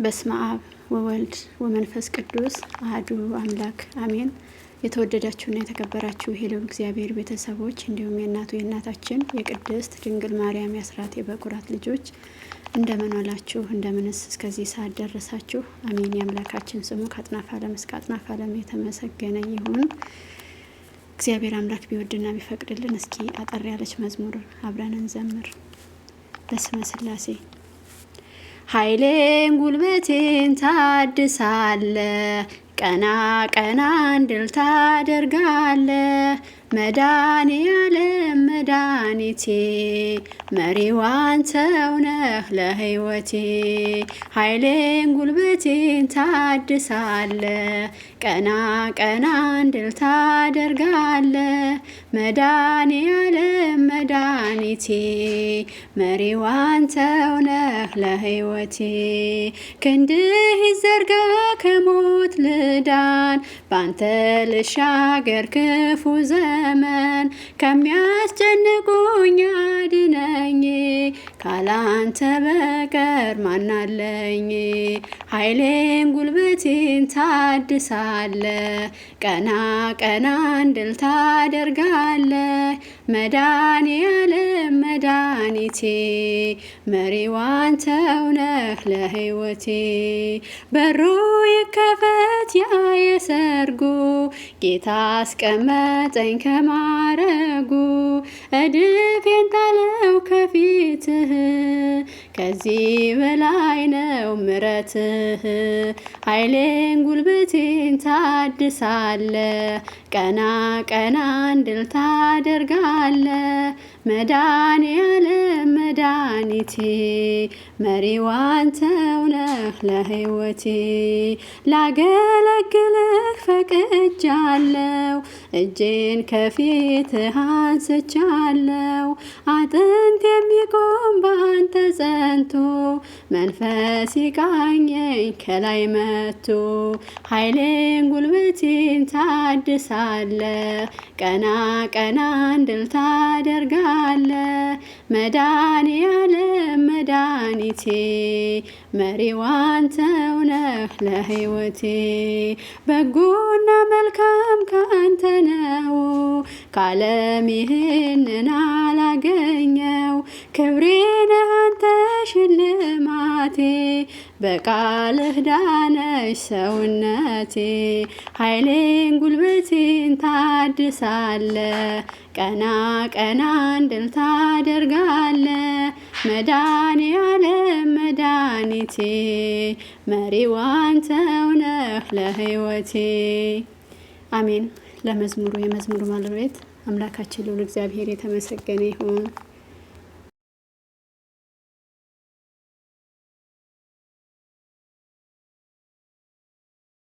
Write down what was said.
በስመ አብ ወወልድ ወመንፈስ ቅዱስ አሐዱ አምላክ አሜን። የተወደዳችሁና የተከበራችሁ የልዑል እግዚአብሔር ቤተሰቦች እንዲሁም የእናታችን የቅድስት ድንግል ማርያም የአስራት የበኩራት ልጆች እንደምን ዋላችሁ? እንደምንስ እስከዚህ ሰዓት ደረሳችሁ? አሜን። የአምላካችን ስሙ ከአጥናፈ ዓለም እስከ አጥናፈ ዓለም የተመሰገነ ይሁን። እግዚአብሔር አምላክ ቢወድና ቢፈቅድልን እስኪ አጠር ያለች መዝሙር አብረን እንዘምር። በስመ ሥላሴ ኃይሌን ጉልበቴን ታድሳለ፣ ቀና ቀና እንድል ታደርጋለ። መድኃኔዓለም መድኃኒቴ መሪው አንተው ነህ ለሕይወቴ። ኃይሌን ጉልበቴን ታድሳለ፣ ቀና ቀና እንድል ታደርጋለ። መድኃኔዓለም መድኃኒቴ መሪው አንተው ነህ ለሕይወቴ። ክንድህ ይዘርጋ ከሞት ልዳን፣ ባንተ ልሻገር ክፉ ዘመን። ከሚያስጨንቁኝ አድነኝ፣ ካላንተ በቀር ማናለኝ። ኃይሌን ጉልበቴን ታድሳለ፣ ቀና ቀና እንድል ታደርጋለ። መድኃኔዓለም መድኃኒቴ መሪው አንተው ነህ ለሕይወቴ። በሩ ይከፈት ያ የሰርጉ፣ ጌታ አስቀመጠኝ ከማረጉ። እድፌን ጣለው ከፊትህ፣ ከዚህ በላይ ነው ምሕረትህ። ኃይሌን ጉልበቴን ታድሳለ፣ ቀና ቀና እንድል ታደርጋለ። መድኃኔዓለም መድኃኒቴ መሪው አንተው ነህ ለሕይወቴ። ላገለግልህ ፈቅጃለሁ፣ እጄን ከፊትህ አንስቻለሁ። አጥንት የሚቆም ባንተ ጸንቶ፣ መንፈስ ይቃኘኝ ከላይ መጥቶ። ኃይሌን ጉልበቴን ታድሳለ፣ ቀና ቀና እንድል ታደርጋለ። መድኃኔዓለም መድኃኒቴ መሪው አንተው ነህ ለሕይወቴ። በጎና መልካም ካንተ ነው፣ ከዓለም ይህንን አላገኘው። ክብሬ ነህ አንተ ሽልማቴ፣ በቃልህ ዳነች ሰውነቴ። ኃይሌን ጉልበቴን ታድሳለ፣ ቀና ቀና እንድል ታደርጋለ። መድኃኔዓለም መድኃኒቴ መሪው አንተው ነህ ለሕይወቴ። አሜን። ለመዝሙሩ የመዝሙሩ ባለቤት አምላካችን ልዑል እግዚአብሔር የተመሰገነ ይሁን።